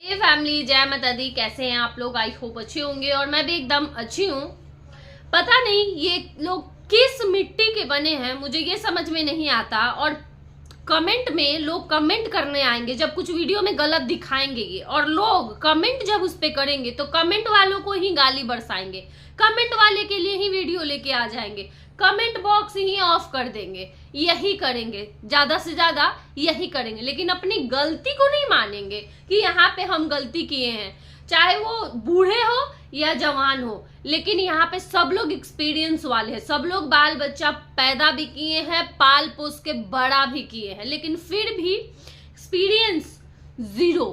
हे family, जय माता दी। कैसे हैं आप लोग? आई होप अच्छे होंगे और मैं भी एकदम अच्छी हूँ। पता नहीं ये लोग किस मिट्टी के बने हैं, मुझे ये समझ में नहीं आता। और कमेंट में लोग कमेंट करने आएंगे जब कुछ वीडियो में गलत दिखाएंगे ये, और लोग कमेंट जब उस पे करेंगे तो कमेंट वालों को ही गाली बरसाएंगे, कमेंट वाले के लिए ही वीडियो लेके आ जाएंगे, कमेंट बॉक्स ही ऑफ कर देंगे। यही करेंगे, ज्यादा से ज्यादा यही करेंगे, लेकिन अपनी गलती को नहीं मानेंगे कि यहाँ पे हम गलती किए हैं। चाहे वो बूढ़े हो या जवान हो, लेकिन यहाँ पे सब लोग एक्सपीरियंस वाले हैं, सब लोग बाल बच्चा पैदा भी किए हैं, पाल पोस के बड़ा भी किए हैं, लेकिन फिर भी एक्सपीरियंस जीरो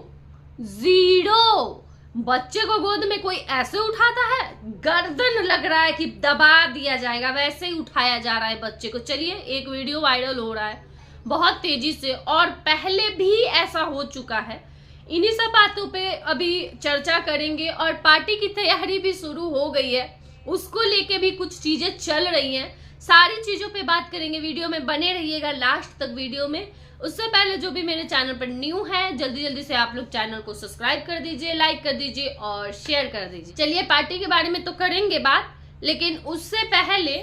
जीरो। बच्चे को गोद में कोई ऐसे उठाता है, गर्दन लग रहा है कि दबा दिया जाएगा, वैसे ही उठाया जा रहा है बच्चे को। चलिए, एक वीडियो वायरल हो रहा है बहुत तेजी से, और पहले भी ऐसा हो चुका है। इन्हीं सब बातों पे अभी चर्चा करेंगे, और पार्टी की तैयारी भी शुरू हो गई है, उसको लेके भी कुछ चीजें चल रही हैं। सारी चीजों पे बात करेंगे, वीडियो में बने रहिएगा लास्ट तक वीडियो में। उससे पहले जो भी मेरे चैनल पर न्यू है, जल्दी जल्दी से आप लोग चैनल को सब्सक्राइब कर दीजिए, लाइक कर दीजिए और शेयर कर दीजिए। चलिए, पार्टी के बारे में तो करेंगे बात, लेकिन उससे पहले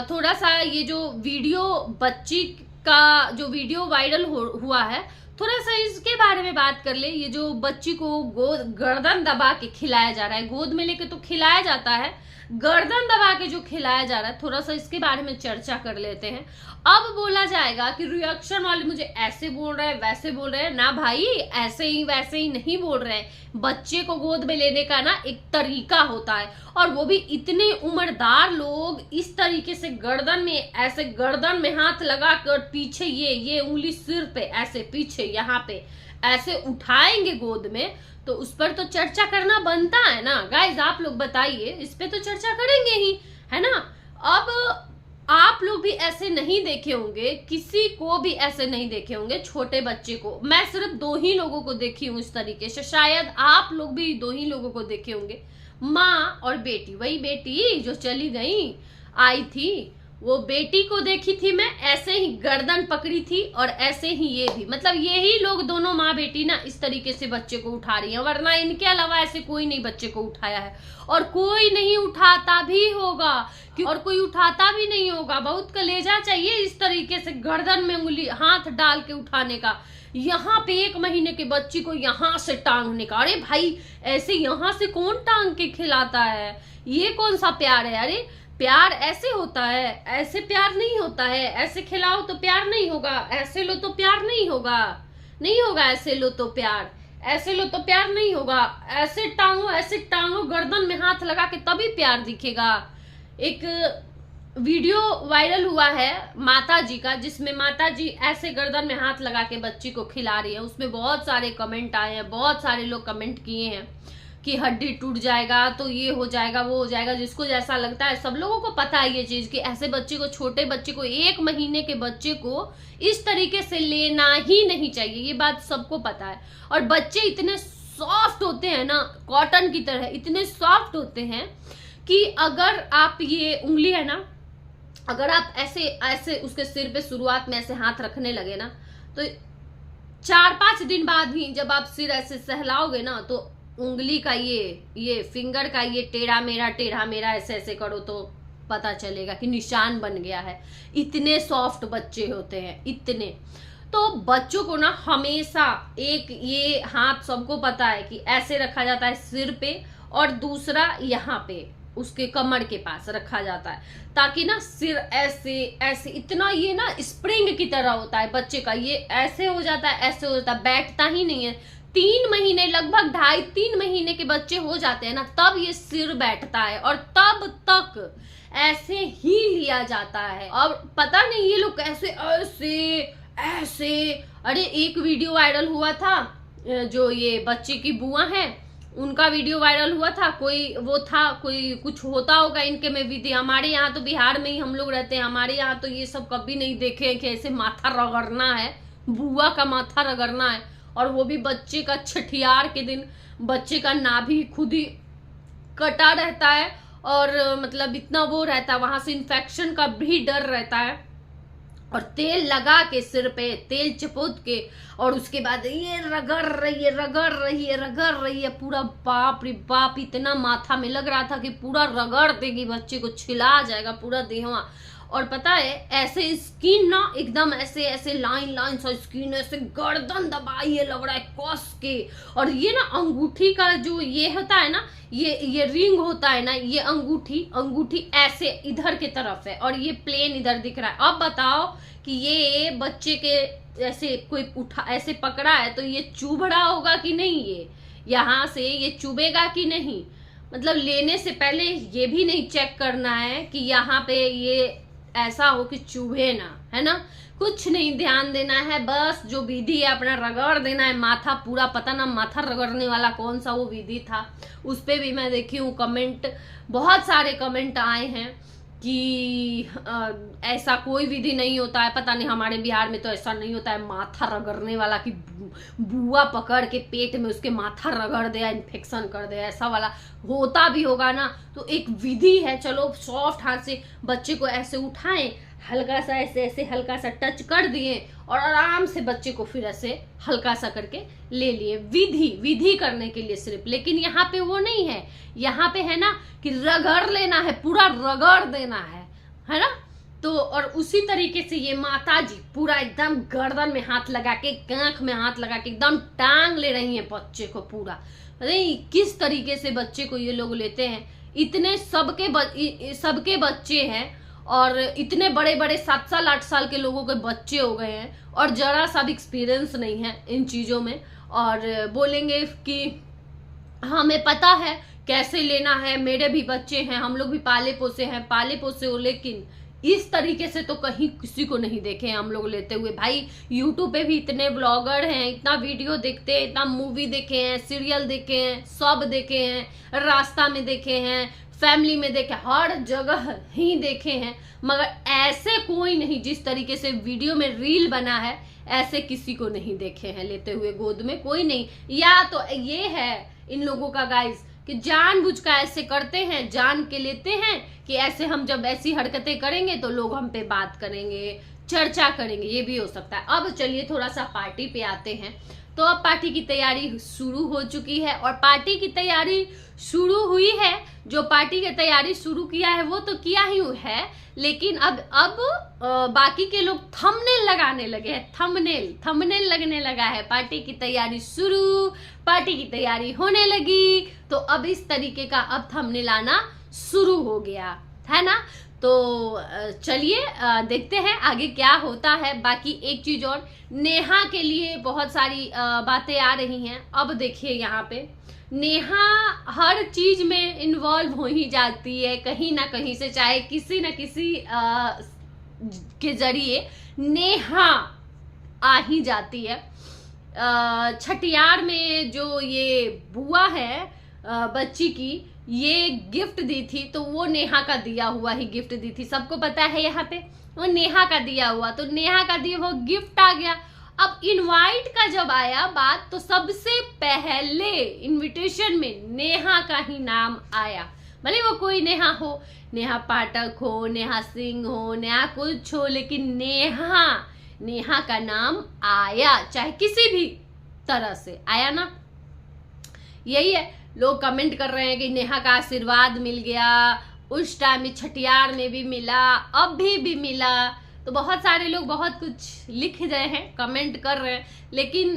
थोड़ा सा ये जो वीडियो बच्ची का जो वीडियो वायरल हुआ है, थोड़ा सा इसके बारे में बात कर ले। ये जो बच्ची को गोद गर्दन दबा के खिलाया जा रहा है, गोद में लेके तो खिलाया जाता है, गर्दन दबा के जो खिलाया जा रहा है, थोड़ा सा इसके बारे में चर्चा कर लेते हैं। अब बोला जाएगा कि रिएक्शन वाले मुझे ऐसे बोल रहे हैं, वैसे बोल रहे हैं। ना भाई, ऐसे ही वैसे ही नहीं बोल रहे हैं। बच्चे को गोद में लेने का ना एक तरीका होता है, और वो भी इतने उम्रदार लोग इस तरीके से गर्दन में, ऐसे गर्दन में हाथ लगा कर पीछे ये उंगली सिर पे ऐसे पीछे यहाँ पे ऐसे उठाएंगे गोद में, तो उस पर तो चर्चा करना बनता है ना। गाइज, आप लोग बताइए, इस पे तो चर्चा करेंगे ही, है ना। अब आप लोग भी ऐसे नहीं देखे होंगे, किसी को भी ऐसे नहीं देखे होंगे, छोटे बच्चे को। मैं सिर्फ 2 ही लोगों को देखी हूँ इस तरीके से, शायद आप लोग भी 2 ही लोगों को देखे होंगे, माँ और बेटी। वही बेटी जो चली गई, आई थी, वो बेटी को देखी थी मैं, ऐसे ही गर्दन पकड़ी थी, और ऐसे ही ये भी, मतलब यही लोग दोनों माँ बेटी ना इस तरीके से बच्चे को उठा रही हैं, वरना इनके अलावा ऐसे कोई नहीं बच्चे को उठाया है, और कोई नहीं उठाता भी होगा, और कोई उठाता भी नहीं होगा। बहुत कलेजा चाहिए इस तरीके से गर्दन में उंगली हाथ डाल के उठाने का। यहाँ पे 1 महीने के बच्ची को यहाँ से टांगने का, अरे भाई, ऐसे यहाँ से कौन टांग के खिलाता है? ये कौन सा प्यार है? अरे प्यार ऐसे होता है, ऐसे प्यार नहीं होता है। ऐसे खिलाओ तो प्यार नहीं होगा, ऐसे लो तो प्यार नहीं होगा, नहीं होगा। ऐसे लो तो प्यार, ऐसे लो तो प्यार नहीं होगा। ऐसे टांगो गर्दन में हाथ लगा के, तभी प्यार दिखेगा। एक वीडियो वायरल हुआ है माता जी का, जिसमें माता जी ऐसे गर्दन में हाथ लगा के बच्ची को खिला रही है। उसमें बहुत सारे कमेंट आए हैं, बहुत सारे लोग कमेंट किए हैं कि हड्डी टूट जाएगा, तो ये हो जाएगा, वो हो जाएगा, जिसको जैसा लगता है। सब लोगों को पता है ये चीज कि ऐसे बच्चे को, छोटे बच्चे को, 1 महीने के बच्चे को इस तरीके से लेना ही नहीं चाहिए, ये बात सबको पता है। और बच्चे इतने सॉफ्ट होते हैं ना, कॉटन की तरह इतने सॉफ्ट होते हैं कि अगर आप ये उंगली है ना, अगर आप ऐसे ऐसे उसके सिर पे शुरुआत में ऐसे हाथ रखने लगे ना, तो 4-5 दिन बाद ही जब आप सिर ऐसे सहलाओगे ना, तो उंगली का ये फिंगर का ये टेढ़ा मेरा ऐसे ऐसे करो तो पता चलेगा कि निशान बन गया है। इतने सॉफ्ट बच्चे होते हैं, इतने। तो बच्चों को ना हमेशा एक ये हाथ, सबको पता है कि ऐसे रखा जाता है सिर पे, और दूसरा यहाँ पे उसके कमर के पास रखा जाता है, ताकि ना सिर ऐसे ऐसे, इतना ये ना स्प्रिंग की तरह होता है बच्चे का, ये ऐसे हो जाता है, ऐसे हो जाता है, बैठता ही नहीं है। 3 महीने, लगभग 2.5-3 महीने के बच्चे हो जाते हैं ना, तब ये सिर बैठता है, और तब तक ऐसे ही लिया जाता है। और पता नहीं ये लोग कैसे ऐसे ऐसे। अरे एक वीडियो वायरल हुआ था, जो ये बच्चे की बुआ है, उनका वीडियो वायरल हुआ था। कोई वो था, कोई कुछ होता होगा इनके में विधि। हमारे यहाँ तो बिहार में ही हम लोग रहते हैं, हमारे यहाँ तो ये सब कभी नहीं देखे कि ऐसे माथा रगड़ना है, बुआ का माथा रगड़ना है, और वो भी बच्चे का छठियार के दिन। बच्चे का नाभि खुद ही कटा रहता है, और मतलब इतना वो रहता है, वहां से इन्फेक्शन का भी डर रहता है। और तेल लगा के सिर पे तेल चिपोत के, और उसके बाद ये रगड़ रही है पूरा। बाप रे बाप, इतना माथा में लग रहा था कि पूरा रगड़ देगी, बच्चे को छिला जाएगा पूरा देहवा। और पता है ऐसे स्किन ना एकदम ऐसे ऐसे लाइन सा स्किन, ऐसे गर्दन दबाई है लग रहा है कस के। और ये ना अंगूठी का जो ये होता है ना, ये रिंग होता है ना, ये अंगूठी ऐसे इधर के तरफ है और ये प्लेन इधर दिख रहा है। अब बताओ कि ये बच्चे के ऐसे कोई उठा ऐसे पकड़ा है तो ये चुभ रहा होगा कि नहीं, ये यहाँ से ये चुभेगा कि नहीं। मतलब लेने से पहले ये भी नहीं चेक करना है कि यहाँ पे ये ऐसा हो कि चुभे ना, है ना। कुछ नहीं ध्यान देना है, बस जो विधि है अपना रगड़ देना है माथा पूरा। पता ना माथा रगड़ने वाला कौन सा वो विधि था, उस पे भी मैं देखी हूँ कमेंट, बहुत सारे कमेंट आए हैं कि ऐसा कोई विधि नहीं होता है। पता नहीं हमारे बिहार में तो ऐसा नहीं होता है माथा रगड़ने वाला कि बुआ पकड़ के पेट में उसके माथा रगड़ दे, इन्फेक्शन कर दे, ऐसा वाला होता भी होगा ना तो एक विधि है। चलो सॉफ्ट हाथ से बच्चे को ऐसे उठाएं, हल्का सा ऐसे ऐसे हल्का सा टच कर दिए और आराम से बच्चे को फिर ऐसे हल्का सा करके ले लिए, विधि करने के लिए सिर्फ। लेकिन यहाँ पे वो नहीं है, यहाँ पे है ना कि रगड़ लेना है, पूरा रगड़ देना है ना। तो और उसी तरीके से ये माता जी पूरा एकदम गर्दन में हाथ लगा के, आंख में हाथ लगा के एकदम टांग ले रही हैं बच्चे को पूरा। नहीं किस तरीके से बच्चे को ये लोग लेते हैं, इतने सबके बच्चे हैं और इतने बड़े बड़े 7 साल 8 साल के लोगों के बच्चे हो गए हैं और जरा सा भी एक्सपीरियंस नहीं है इन चीज़ों में। और बोलेंगे कि हमें पता है कैसे लेना है, मेरे भी बच्चे हैं, हम लोग भी पाले पोसे हो, लेकिन इस तरीके से तो कहीं किसी को नहीं देखे हैं हम लोग लेते हुए। भाई यूट्यूब पे भी इतने ब्लॉगर हैं, इतना वीडियो देखते हैं, इतना मूवी देखे हैं, सीरियल देखे हैं, सब देखे हैं, रास्ता में देखे हैं, फैमिली में देखे, हर जगह ही देखे हैं, मगर ऐसे कोई नहीं जिस तरीके से वीडियो में रील बना है ऐसे किसी को नहीं देखे हैं लेते हुए गोद में, कोई नहीं। या तो ये है इन लोगों का गाइस कि जानबूझ कर ऐसे करते हैं, जान के लेते हैं कि ऐसे हम जब ऐसी हरकतें करेंगे तो लोग हम पे बात करेंगे, चर्चा करेंगे, ये भी हो सकता है। अब चलिए थोड़ा सा पार्टी पे आते हैं। तो अब पार्टी की तैयारी शुरू हो चुकी है और पार्टी की तैयारी शुरू हुई है। जो पार्टी की तैयारी शुरू किया है वो तो किया ही है, लेकिन अब बाकी के लोग थंबनेल लगाने लगे हैं, थंबनेल लगने लगा है। पार्टी की तैयारी शुरू, पार्टी की तैयारी होने लगी, तो अब इस तरीके का अब थंबनेल आना शुरू हो गया है ना। तो चलिए देखते हैं आगे क्या होता है। बाकी एक चीज और, नेहा के लिए बहुत सारी बातें आ रही हैं। अब देखिए यहाँ पे नेहा हर चीज में इन्वॉल्व हो ही जाती है कहीं ना कहीं से, चाहे किसी न किसी के जरिए नेहा आ ही जाती है। छठियार में जो ये बुआ है बच्ची की, ये गिफ्ट दी थी तो वो नेहा का दिया हुआ ही गिफ्ट दी थी, सबको पता है यहाँ पे वो नेहा का दिया हुआ, तो नेहा का दिया हुआ गिफ्ट आ गया। अब इनवाइट का जब आया बात तो सबसे पहले इनविटेशन में नेहा का ही नाम आया, भले वो कोई नेहा हो, नेहा पाठक हो, नेहा सिंह हो, नेहा कुछ हो, लेकिन नेहा का नाम आया, चाहे किसी भी तरह से आया ना। यही है, लोग कमेंट कर रहे हैं कि नेहा का आशीर्वाद मिल गया, उस टाइम में छठियार में भी मिला, अब भी मिला, तो बहुत सारे लोग बहुत कुछ लिख रहे हैं, कमेंट कर रहे हैं। लेकिन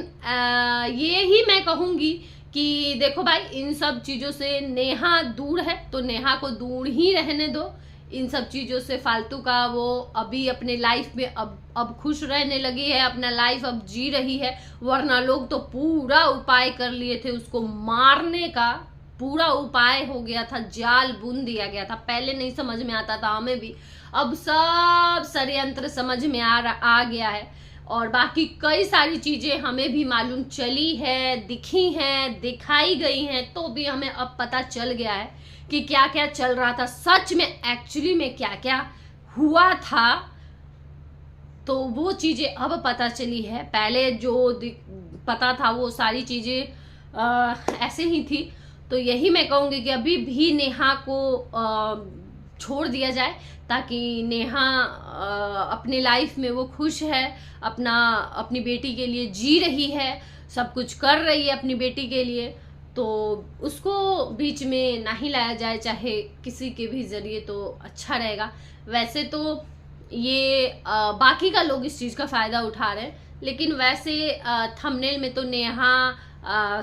ये ही मैं कहूँगी कि देखो भाई, इन सब चीज़ों से नेहा दूर है तो नेहा को दूर ही रहने दो, इन सब चीज़ों से फालतू का। वो अभी अपने लाइफ में अब खुश रहने लगी है, अपना लाइफ अब जी रही है, वरना लोग तो पूरा उपाय कर लिए थे उसको मारने का, पूरा उपाय हो गया था, जाल बुन दिया गया था। पहले नहीं समझ में आता था हमें भी, अब सब षड्यंत्र समझ में आ गया है। और बाकी कई सारी चीजें हमें भी मालूम चली है, दिखी हैं, दिखाई गई हैं, तो भी हमें अब पता चल गया है कि क्या क्या चल रहा था सच में, एक्चुअली में क्या क्या हुआ था। तो वो चीजें अब पता चली है, पहले जो पता था वो सारी चीजें ऐसे ही थी। तो यही मैं कहूँगी कि अभी भी नेहा को छोड़ दिया जाए, ताकि नेहा अपने लाइफ में वो खुश है, अपनी बेटी के लिए जी रही है, सब कुछ कर रही है अपनी बेटी के लिए, तो उसको बीच में ना ही लाया जाए, चाहे किसी के भी जरिए, तो अच्छा रहेगा। वैसे तो ये बाकी का लोग इस चीज़ का फ़ायदा उठा रहे हैं, लेकिन वैसे थंबनेल में तो नेहा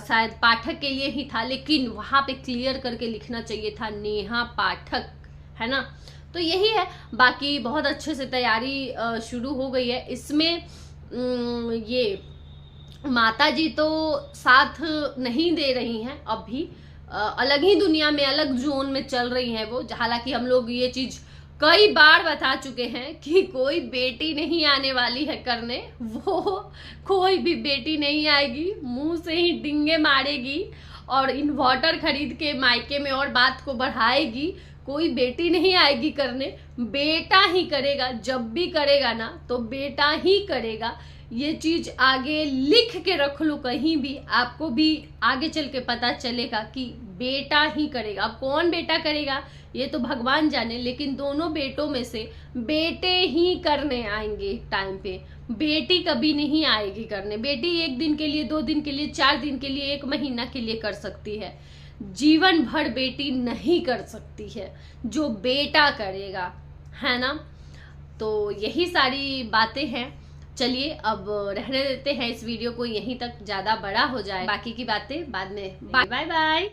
शायद पाठक के लिए ही था, लेकिन वहाँ पे क्लियर करके लिखना चाहिए था नेहा पाठक, है ना। तो यही है, बाकी बहुत अच्छे से तैयारी शुरू हो गई है इसमें। ये माता जी तो साथ नहीं दे रही हैं, अब भी अलग ही दुनिया में, अलग जोन में चल रही हैं वो। हालांकि हम लोग ये चीज कई बार बता चुके हैं कि कोई बेटी नहीं आने वाली है करने, वो कोई भी बेटी नहीं आएगी, मुंह से ही डिंगे मारेगी और इन्वर्टर खरीद के मायके में और बात को बढ़ाएगी। कोई बेटी नहीं आएगी करने, बेटा ही करेगा। जब भी करेगा ना तो बेटा ही करेगा। ये चीज आगे लिख के रख लो कहीं भी, आपको भी आगे चल के पता चलेगा कि बेटा ही करेगा। अब कौन बेटा करेगा ये तो भगवान जाने, लेकिन दोनों बेटों में से बेटे ही करने आएंगे टाइम पे, बेटी कभी नहीं आएगी करने। बेटी 1 दिन के लिए, 2 दिन के लिए, 4 दिन के लिए, 1 महीना के लिए कर सकती है, जीवन भर बेटी नहीं कर सकती है जो बेटा करेगा, है ना। तो यही सारी बातें हैं। चलिए अब रहने देते हैं इस वीडियो को यहीं तक, ज्यादा बड़ा हो जाए, बाकी की बातें बाद में। Bye bye.